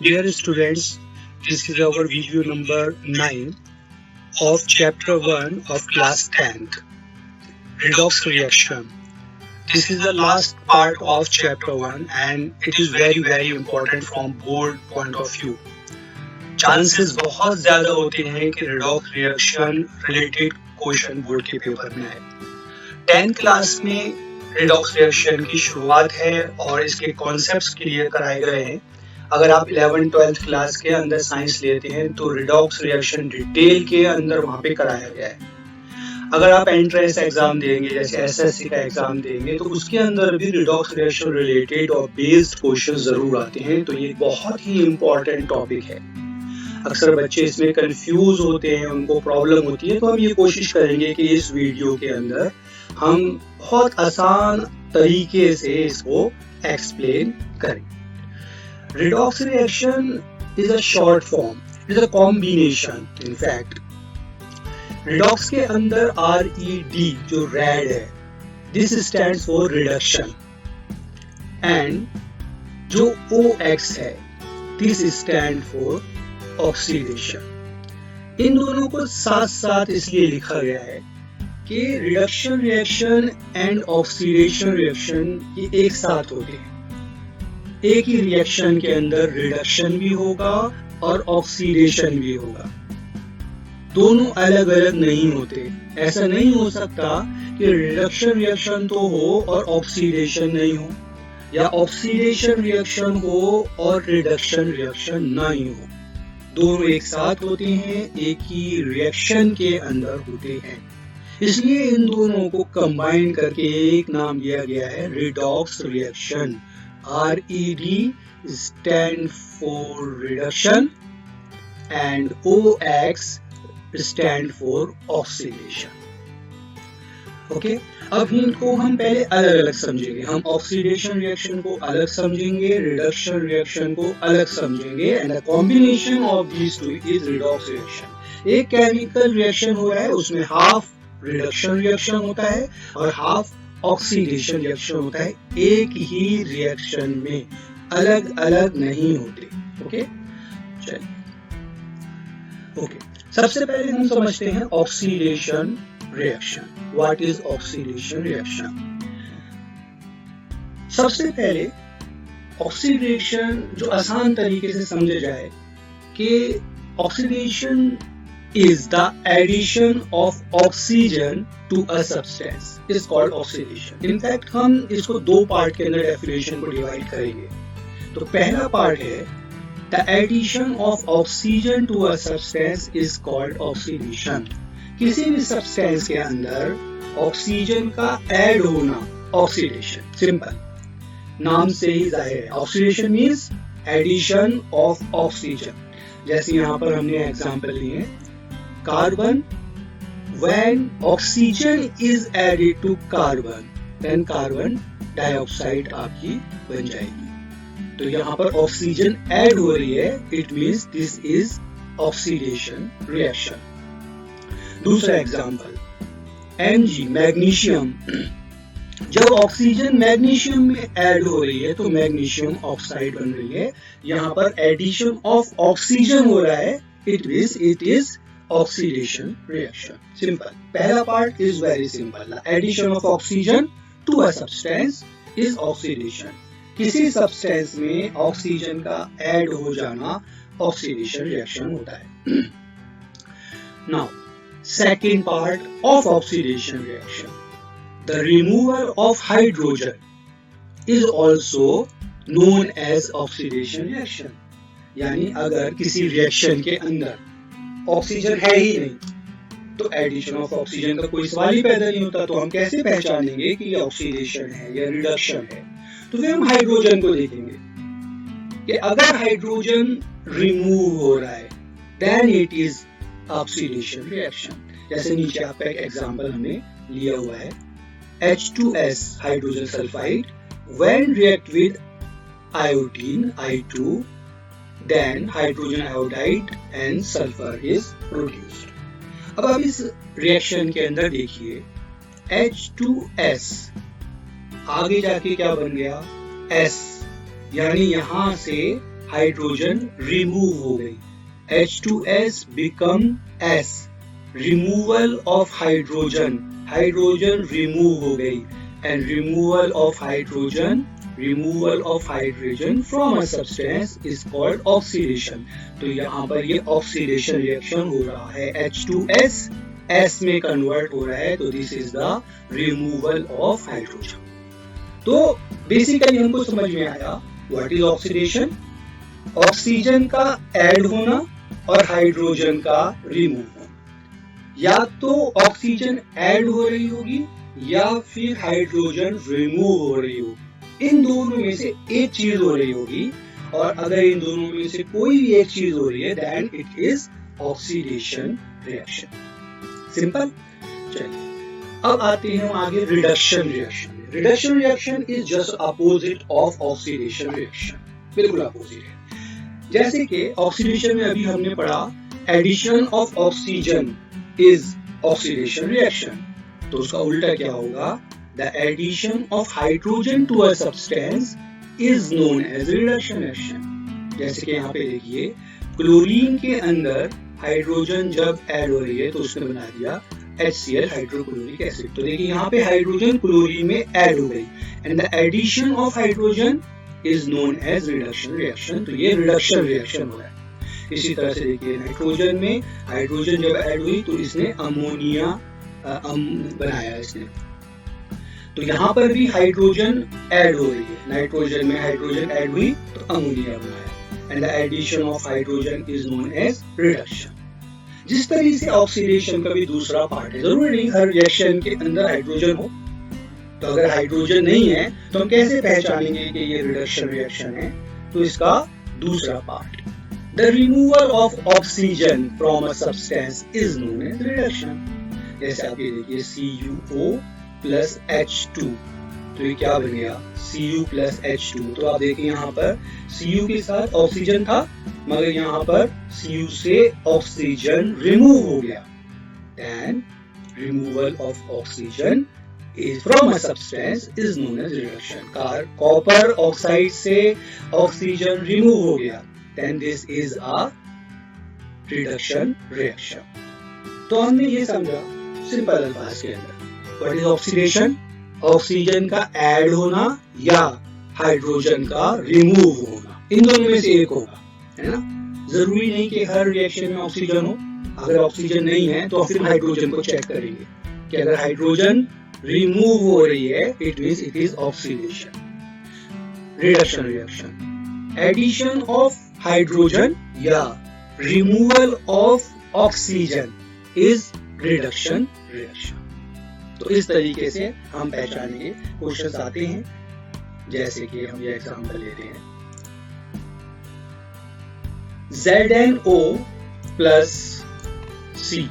Dear students, this is our video number 9 of chapter 1 of class 10th, redox reaction. This is the last part of chapter 1 and it is very important from board point of view. Chances बहुत ज्यादा होते हैं कि redox reaction related question board के paper में आए। 10th class में redox reaction की शुरुआत है और इसके कॉन्सेप्ट्स क्लियर कराए गए हैं। अगर आप 11th 12th क्लास के अंदर साइंस लेते हैं तो रिडॉक्स रिएक्शन डिटेल के अंदर वहां पे कराया गया है। अगर आप एंट्रेंस एग्जाम देंगे जैसे एसएससी का एग्जाम देंगे तो उसके अंदर भी रिडॉक्स रिएक्शन रिलेटेड और बेस्ड क्वेश्चन जरूर आते हैं, तो ये बहुत ही इंपॉर्टेंट टॉपिक है। अक्सर बच्चे इसमें कंफ्यूज होते हैं, उनको प्रॉब्लम होती है, तो हम ये कोशिश करेंगे कि इस वीडियो के अंदर हम बहुत आसान तरीके से इसको एक्सप्लेन करें। Redox reaction is a short form, it is a combination in fact. Redox के अंदर RED जो RAD है, this stands for reduction, and जो OX है, this stands for oxidation. इन दोनों को साथ साथ इसलिए लिखा गया है कि reduction reaction and oxidation reaction ये एक साथ होते हैं। एक ही रिएक्शन के अंदर रिडक्शन भी होगा और ऑक्सीडेशन भी होगा, दोनों अलग अलग नहीं होते। ऐसा नहीं हो सकता कि रिडक्शन रिएक्शन तो हो और ऑक्सीडेशन नहीं हो, या ऑक्सीडेशन रिएक्शन हो और रिडक्शन रिएक्शन नहीं हो। दोनों एक साथ होते हैं, एक ही रिएक्शन के अंदर होते हैं, इसलिए इन दोनों को कंबाइन करके एक नाम दिया गया है redox reaction. RED stand for reduction and OX stand for oxidation. Okay, अब इनको हम पहले अलग अलग समझेंगे। हम ऑक्सीडेशन रिएक्शन को अलग समझेंगे, रिडक्शन रिएक्शन को अलग समझेंगे, and the combination of these two is redox reaction. एक केमिकल रिएक्शन हो रहा है, उसमें हाफ रिडक्शन रिएक्शन होता है और हाफ ऑक्सीडेशन रिएक्शन होता है। एक ही रिएक्शन में अलग अलग नहीं होते। ओके, चलिए ओके, सबसे पहले हम समझते हैं oxidation reaction. What is oxidation reaction? सबसे पहले ऑक्सीडेशन जो आसान तरीके से समझा जाए कि oxidation is the addition of oxygen to a substance is called oxidation. In fact, हम इसको दो पार्ट के अंदर डेफिनेशन को डिवाइड करेंगे। तो पहला पार्ट है the addition of oxygen to a substance is called oxidation. किसी भी सब्सटेंस के अंदर ऑक्सीजन का ऐड होना ऑक्सीडेशन। सिंपल, नाम से ही जाहिर है, oxidation means addition of oxygen. जैसे यहाँ पर हमने एग्जांपल लिए, carbon, when oxygen is added to carbon then carbon dioxide आपकी बन जाएगी। तो यहाँ पर ऑक्सीजन ऐड हो रही है, it means this is oxidation reaction. दूसरा एग्जांपल, Mg मैग्नीशियम, जब ऑक्सीजन मैग्नीशियम में ऐड हो रही है तो मैग्नीशियम ऑक्साइड बन रही है। यहाँ पर एडिशन ऑफ ऑक्सीजन हो रहा है, it means it is oxidation reaction. Simple. पहला part is very simple. The addition of oxygen to a substance is oxidation. किसी substance में ऑक्सीजन का ऐड हो जाना oxidation reaction होता है। Now, second part of oxidation reaction, the removal of hydrogen is also known as oxidation reaction. यानी अगर किसी रिएक्शन के अंदर ऑक्सीजन है ही नहीं तो एडिशन ऑफ ऑक्सीजन का कोई सवाल ही पैदा नहीं होता। तो हम कैसे पहचानेंगे कि ये ऑक्सीडेशन है या रिडक्शन है? तो फिर हम हाइड्रोजन को देखेंगे कि अगर हाइड्रोजन रिमूव हो रहा है then it is oxidation reaction. जैसे नीचे आपका एक एग्जांपल हमने लिया हुआ है, H2S hydrogen sulphide when react with iodine I2 then hydrogen iodide and sulfur is produced. अब आप इस रिएक्शन के अंदर देखिए, H2S आगे जाके क्या बन गया, S, यानी यहां से हाइड्रोजन रिमूव हो गई, H2S become S, removal of hydrogen, hydrogen remove हो गई, and removal of hydrogen from a substance is called oxidation. तो यहाँ पर ये ऑक्सीडेशन रिएक्शन हो रहा है, H2S S में कन्वर्ट हो रहा है, तो this is the removal of hydrogen. तो बेसिकली हमको समझ में आया व्हाट इज ऑक्सीडेशन, ऑक्सीजन का ऐड होना और हाइड्रोजन का रिमूव होना। या तो ऑक्सीजन ऐड हो रही होगी या फिर हाइड्रोजन रिमूव हो रही होगी, इन दोनों में से एक चीज हो रही होगी, और अगर इन दोनों में से कोई भी एक चीज हो रही है then it is oxidation reaction. Simple. चलिए अब आते हैं आगे reduction reaction. Reduction reaction is just opposite of oxidation reaction, बिल्कुल अपोजिट है। जैसे कि ऑक्सीडेशन में अभी हमने पढ़ा addition of oxygen is oxidation reaction, तो उसका उल्टा क्या होगा, the addition of hydrogen to a substance is known as reduction reaction. जैसे कि यहाँ पे देखिए क्लोरीन के अंदर हाइड्रोजन जब ऐड हो रही है तो उसने बना दिया HCl हाइड्रोक्लोरिक एसिड। तो देखिए यहाँ पे हाइड्रोजन क्लोरीन में ऐड हो गई, and the addition of hydrogen is known as reduction reaction. तो ये रिडक्शन रिएक्शन हो रहा है। इसी तरह से देखिए नाइट्रोजन में हाइड्रोजन जब ऐड हुई तो इसने अमोनिया बनाया इसने, तो यहाँ पर भी हाइड्रोजन ऐड हो रही है, नाइट्रोजन में हाइड्रोजन ऐड हुई तो अमोनिया बनाया, and the addition of hydrogen is known as reduction. जिस तरीके से ऑक्सीडेशन का भी दूसरा पार्ट है, जरूरी नहीं हर रिएक्शन के अंदर हाइड्रोजन हो, तो अगर हाइड्रोजन नहीं है तो हम कैसे पहचानेंगे कि ये रिडक्शन रिएक्शन है, तो इसका दूसरा part, the removal of oxygen from a substance is known as reduction. जैसे आप ये देखिए CuO प्लस H2, तो ये क्या बन गया Cu प्लस H2। तो आप देखिए यहाँ पर Cu के साथ ऑक्सीजन था, मगर यहाँ पर Cu से ऑक्सीजन रिमूव हो गया, then removal of oxygen is from a substance is known as reduction. Copper oxide से ऑक्सीजन रिमूव हो गया, then this is a reduction reaction. तो हमने ये समझा सिंपल अल्फाज के अंदर व्हाट इज ऑक्सीडेशन, ऑक्सीजन का ऐड होना या हाइड्रोजन का रिमूव होना, इन दोनों में से एक होगा, है ना। जरूरी नहीं कि हर रिएक्शन में ऑक्सीजन हो, अगर ऑक्सीजन नहीं है तो फिर हाइड्रोजन को चेक करेंगे कि अगर हाइड्रोजन रिमूव हो रही है it means it is oxidation. Reduction reaction, addition of hydrogen या removal of oxygen is reduction reaction. तो इस तरीके से हम पहचानेंगे। क्वेश्चंस आते हैं, जैसे कि हम ये एग्जांपल लेते हैं, ZnO plus C,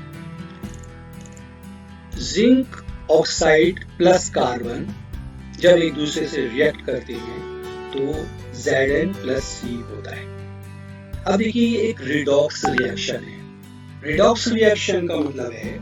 zinc oxide plus carbon जब एक दूसरे से रिएक्ट करते हैं तो Zn प्लस C होता है। अब देखिए ये एक रिडॉक्स रिएक्शन है। रिडॉक्स रिएक्शन का मतलब है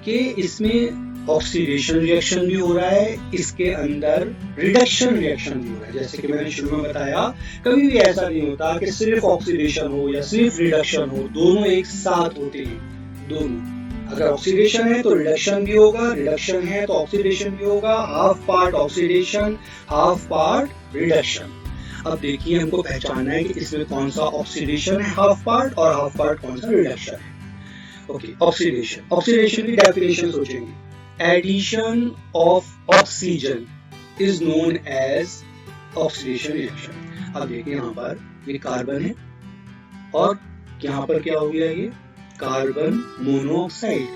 कि इसमें ऑक्सीडेशन रिएक्शन भी हो रहा है, इसके अंदर रिडक्शन रिएक्शन भी हो रहा है। जैसे कि मैंने शुरू में बताया कभी भी ऐसा नहीं होता कि सिर्फ ऑक्सीडेशन हो या सिर्फ रिडक्शन हो, दोनों एक साथ होते हैं। दोनों, अगर ऑक्सीडेशन है तो रिडक्शन भी होगा, रिडक्शन है तो ऑक्सीडेशन भी होगा, half part oxidation half part reduction. अब देखिए हमको पहचानना है कि इसमें कौन सा ऑक्सीडेशन है हाफ पार्ट और हाफ पार्ट कौन सा रिडक्शन है। ओके, ऑक्सीडेशन, ऑक्सीडेशन की डेफिनेशन सोचेंगे, addition of oxygen is known as oxidation reaction. अब देखिए यहाँ पर ये कार्बन है और यहाँ पर क्या हो गया, ये कार्बन मोनोऑक्साइड,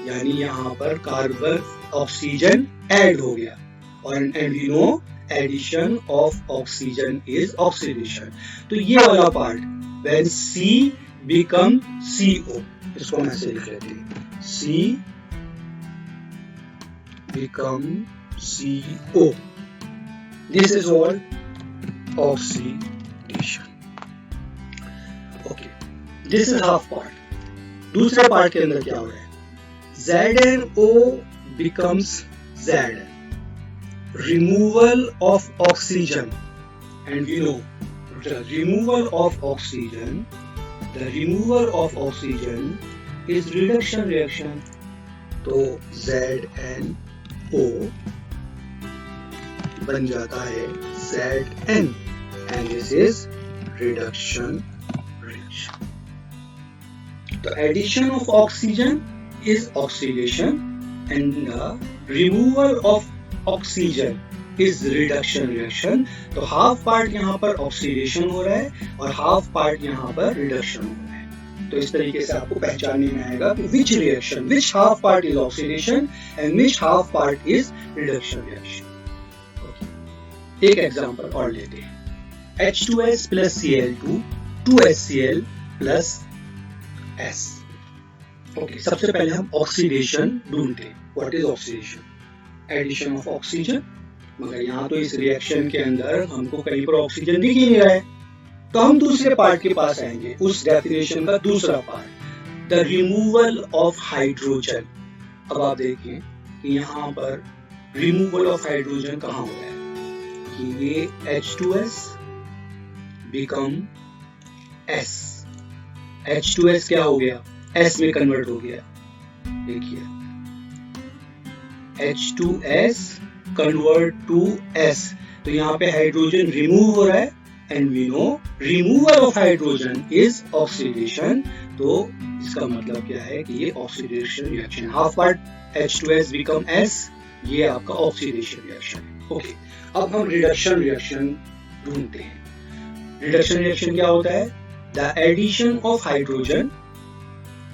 यानी यहाँ पर कार्बन ऑक्सीजन ऐड हो गया, और and we know addition of oxygen is oxidation. तो ये वाला part when C become CO, इसको हम ऐसे लिख लेते हैं, C become CO, this is all oxidation. Okay, this is half part. दूसरे पार्ट के अंदर क्या हो रहा है, ZnO becomes Zn, removal of oxygen, and we know the removal of oxygen is reduction reaction. तो ZNO बन जाता है Zn and this is reduction reaction. The addition of oxygen is oxidation and the removal of oxygen is reduction reaction. तो half part यहाँ पर oxidation हो रहा है और हाफ पार्ट यहाँ पर रिडक्शन हो रहा है. तो इस तरीके से आपको पहचानने में आएगा कि which half part is oxidation and which half part is reduction reaction. एक एग्जांपल और लेते हैं. H2S plus Cl2 2HCl plus S. Okay, सबसे पहले हम ऑक्सीडेशन ढूंढते हैं. What is oxidation? Addition of oxygen. मगर यहाँ तो इस रिएक्शन के अंदर हमको कहीं पर ऑक्सीजन दिख ही नहीं रहा है, तो हम दूसरे पार्ट के पास आएंगे. उस डेफिनेशन का दूसरा part, the removal of hydrogen. अब आप देखें कि यहाँ पर रिमूवल ऑफ हाइड्रोजन कहाँ हो रहा है कि ये H2S बिकम S. H2S क्या हो गया? S में कन्वर्ट हो गया. देखिए H2S कन्वर्ट टू S. तो यहाँ पे हाइड्रोजन रिमूव हो रहा है and we know removal of hydrogen is oxidation. तो इसका मतलब क्या है कि ये oxidation reaction. Half part H2S become S, ये आपका ऑक्सीडेशन रिएक्शन है. ओके, अब हम रिडक्शन रिएक्शन ढूंढते हैं. रिडक्शन रिएक्शन क्या होता है? द एडिशन ऑफ हाइड्रोजन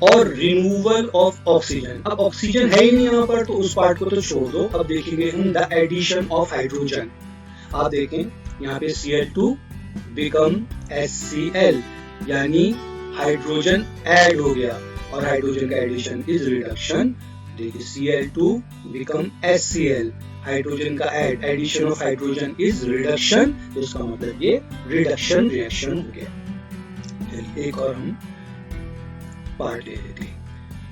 और रिमूवल ऑफ ऑक्सीजन. अब ऑक्सीजन है ही नहीं यहाँ पर, तो उस पार्ट को तो छोड़ दो. अब देखेंगे हम द एडिशन ऑफ हाइड्रोजन. आप देखें यहाँ पे Cl2 बिकम HCl, यानी हाइड्रोजन ऐड हो गया और हाइड्रोजन का एडिशन इज रिडक्शन. देखिए Cl2 बिकम HCl, हाइड्रोजन का addition of hydrogen is reduction. तो इसका मतलब ये रिडक्शन रिएक्शन हो गया. एक और हम पार्ट ले लेते हैं.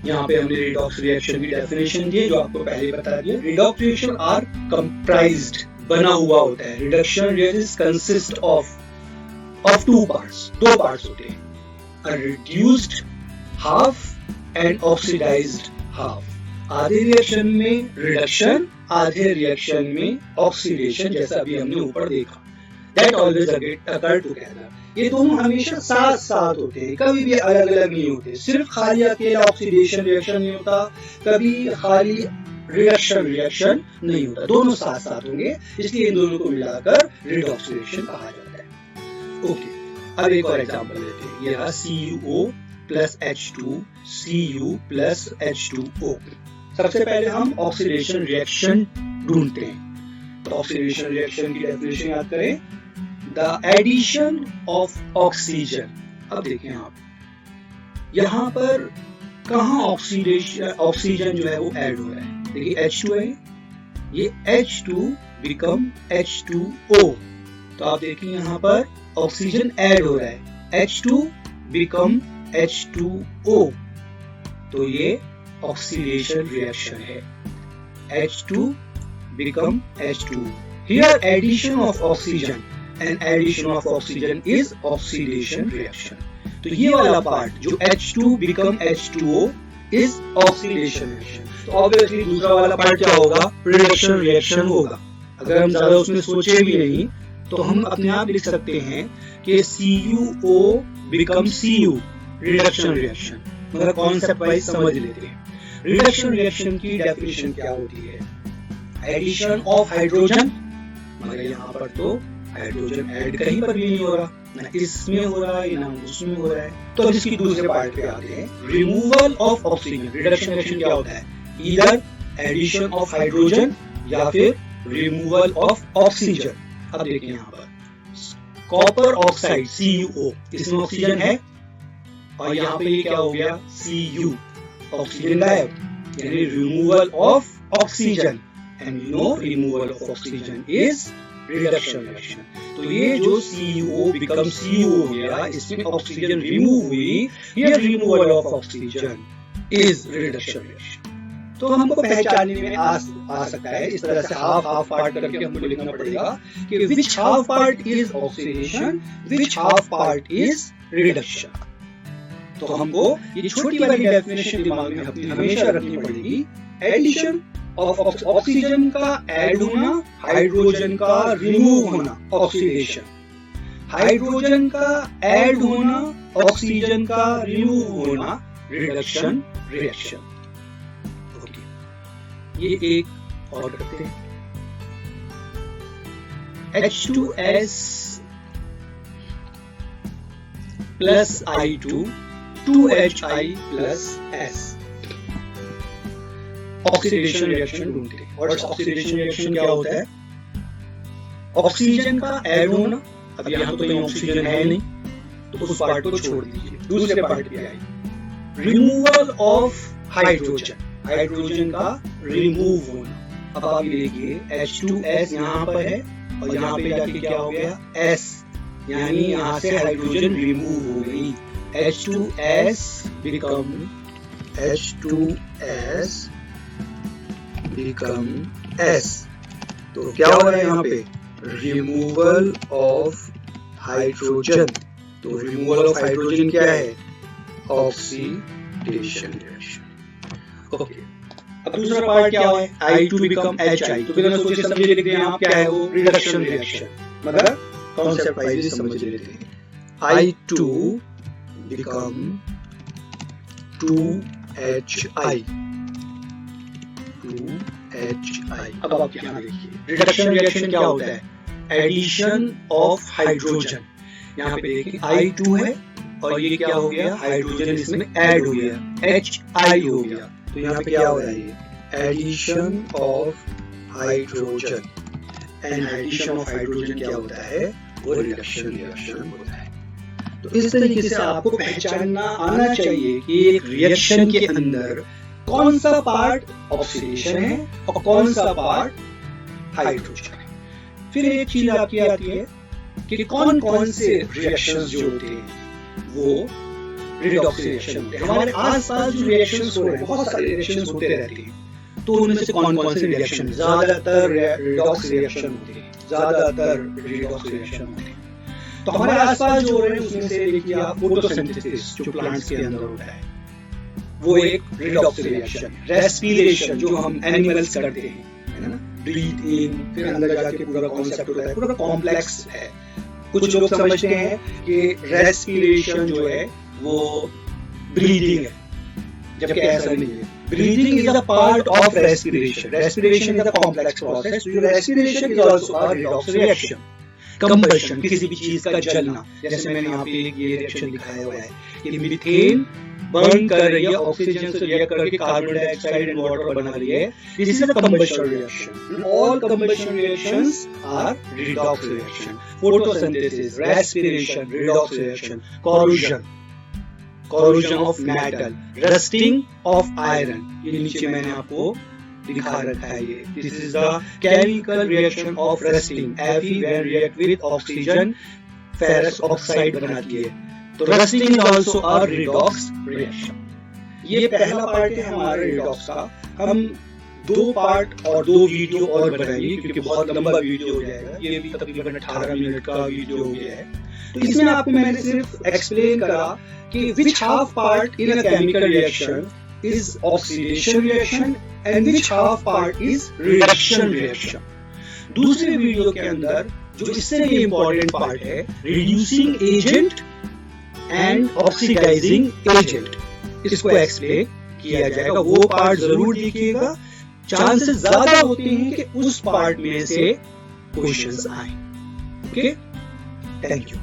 यहाँ पे हमने रिडॉक्स रिएक्शन की डेफिनेशन दी है जो आपको पहले बता दिया. रिडॉक्स रिएक्शन आर कंप्राइज्ड, बना हुआ होता है. Reduction reaction consist of two parts. दो पार्ट्स होते हैं, a reduced half and oxidised half. आधे रिएक्शन में रिडक्शन, आधे रिएक्शन में ऑक्सीडेशन, जैसा अभी हमने ऊपर देखा. That always occur together. ये दोनों हमेशा साथ साथ होते हैं, कभी भी अलग अलग नहीं होते. सिर्फ खाली अकेला ऑक्सीडेशन रिएक्शन नहीं होता, कभी खाली रिडक्शन रिएक्शन नहीं होता. दोनों साथ साथ होंगे, इसलिए इन दोनों को मिलाकर रिडॉक्स रिएक्शन कहा जाता है. ओके, अब एक और एग्जांपल लेते हैं. ये रहा CuO plus H2 Cu plus H2O. सबसे पहले हम ऑक्सीडेशन रिएक्शन ढूंढते हैं. तो ऑक्सीडेशन रिएक्शन की डेफिनेशन याद करें, द एडिशन ऑफ ऑक्सीजन. अब देखें आप यहाँ पर कहाँ ऑक्सीजन जो है वो ऐड हो रहा है. देखिए H2 है, ये H2 बिकम H2O. तो आप देखिए यहाँ पर ऑक्सीजन ऐड हो रहा है, H2 बिकम H2O. तो ये ऑक्सीडेशन रिएक्शन है, H2 become H2. Here addition of oxygen and addition of oxygen is oxidation reaction. तो ये वाला पार्ट जो H2 become H2O is oxidation reaction. तो obviously दूसरा वाला पार्ट क्या होगा? reduction reaction होगा. अगर हम ज्यादा उसमें सोचे भी नहीं तो हम अपने आप लिख सकते हैं कि CuO become Cu, reduction reaction. मगर कॉन्सेप्ट वाइज समझ लेते हैं. रिडक्शन रिएक्शन की डेफिनेशन क्या होती है? Addition of hydrogen. मगर यहाँ पर तो हाइड्रोजन ऐड कहीं पर भी नहीं हो रहा, ना इसमें हो रहा है ना उसमें हो रहा है. तो अब इसकी दूसरे पार्ट पे आते हैं, removal of oxygen. Reduction reaction क्या होता है? ईदर एडिशन ऑफ हाइड्रोजन या फिर रिमूवल ऑफ ऑक्सीजन. अब देखिए यहाँ पर कॉपर ऑक्साइड CuO, इसमें ऑक्सीजन है और यहाँ पे ये क्या हो गया? Cu, ऑक्सीजन गायब, यानी removal of oxygen. And you know removal of oxygen is reduction reaction. तो ये जो CuO बिकम Cu हो गया, इसमें ऑक्सीजन रिमूव हुई, ये removal of oxygen is reduction reaction. तो हमको पहचानने में आ सकता है। इस तरह से हाफ हाफ पार्ट करके हमको लिखना पड़ेगा कि which half part is oxidation, which half part is reduction. तो हमको ये छोटी वाली डेफिनेशन दिमाग में हमेशा रखनी पड़ेगी। एडिशन ऑफ ऑक्सीजन का ऐड होना, हाइड्रोजन का रिमूव होना ऑक्सीडेशन, हाइड्रोजन का ऐड होना, ऑक्सीजन का रिमूव होना रिडक्शन रिएक्शन। ये एक और करते हैं, H2S plus I2 2HI plus S। Oxidation reaction ढूंढते हैं। और ऑक्सीडेशन रिएक्शन क्या होता है? ऑक्सीजन का ऐड होना, अब यहाँ तो ऑक्सीजन है नहीं तो उस पार्ट को छोड़ दीजिए, दूसरे पार्ट पे आइए। रिमूवल ऑफ हाइड्रोजन, हाइड्रोजन का रिमूव होना। अब आप देखिए H2S यहाँ पर है और यहाँ पे जाके क्या हो गया? S, यानी यहाँ से हाइड्रोजन रिमूव हो गई। H2S become H2S become S। तो क्या हो रहा है यहाँ पे? Removal of hydrogen. तो रिमूवल ऑफ हाइड्रोजन क्या है? Oxidation reaction. ओके, अब दूसरा पार्ट क्या है? I2 become HI। तो बिना सोचे समझे लिख दें आप, क्या है वो? Reduction reaction. मगर कॉन्सेप्ट वाइज समझ लेते हैं। I2 become 2HI 2HI। अब आप यहाँ देखिए, रिडक्शन रिएक्शन क्या होता है? Addition of hydrogen. यहाँ पे देखिए I2 है और ये क्या हो गया? हाइड्रोजन इसमें ऐड हो गया, HI हो गया। तो यहाँ पे क्या हो रहा है? ये addition of hydrogen. And addition of hydrogen क्या होता है? वो रिडक्शन रिएक्शन होता है। तो इस तरीके से आपको पहचानना आना चाहिए कि एक रिएक्शन के अंदर कौन सा पार्ट ऑक्सीडेशन है और कौन सा पार्ट हाइड्रोजन है। फिर एक चीज आपकी आती है कि कौन कौन से रिएक्शंस जो होते हैं वो रिडॉक्स रिएक्शन होते हैं। हमारे आसपास जो रिएक्शंस हो रहे हैं, बहुत सारे रिएक्शंस होते रहते हैं, तो उनमें से कौन कौन से रिएक्शन? ज्यादातर रिडॉक्स रिएक्शन होते हैं, ज्यादातर रिडॉक्स रिएक्शन होते हैं। तो हमारे आसपास जो हो रहे हैं उसमें से देखिए आप फोटोसिंथेसिस जो प्लांट्स के अंदर होता है वो एक रिडॉक्स रिएक्शन है। रेस्पिरेशन जो हम एनिमल्स करते हैं, है ना, ब्रीथ इन, फिर अंदर जाके पूरा कॉन्सेप्ट होता है, पूरा कॉम्प्लेक्स है। कुछ लोग समझते हैं कि रेस्पिरेशन जो है वो ब्रीदिंग है, जबकि ऐसा नहीं है। Breathing is a part of respiration. Respiration is a complex process. Respiration is also a redox reaction. Combustion, किसी भी चीज का जलना, जैसे मैंने यहाँ पे ये रिएक्शन दिखाया हुआ है कि मीथेन बर्न कर रही है, ऑक्सीजन से रिएक्ट करके कार्बन डाइऑक्साइड एंड वाटर बना रही है। This is a combustion reaction. All combustion reactions are redox reaction. Photosynthesis, respiration, redox reaction. corrosion of metal, rusting of iron, ये नीचे मैंने आपको दिखा रखा है। ये this is the chemical reaction of rusting, Fe when react with oxygen ferrous oxide बनाती है। तो rusting is also a redox reaction। ये पहला पार्ट है हमारे रिडॉक्स का। हम 2 पार्ट और 2 वीडियो और बनाएंगे क्योंकि बहुत लंबा वीडियो हो जाएगा। ये भी तकरीबन 18 मिनट का वीडियो हो गया है। तो इसमें आपको मैंने सिर्फ एक्सप्लेन करा कि which half part in a chemical reaction is oxidation reaction and which half part is reduction reaction। दूसरे वीडियो के अंदर जो इससे भी इम्पोर्टेंट पार्ट है, reducing agent and oxidizing agent, इसको एक्सप्लेन किया जाएगा। वो पार्ट जरूर देखिएगा, चांसेस ज्यादा होते हैं कि उस पार्ट में से क्वेश्चंस आए। Okay, thank you.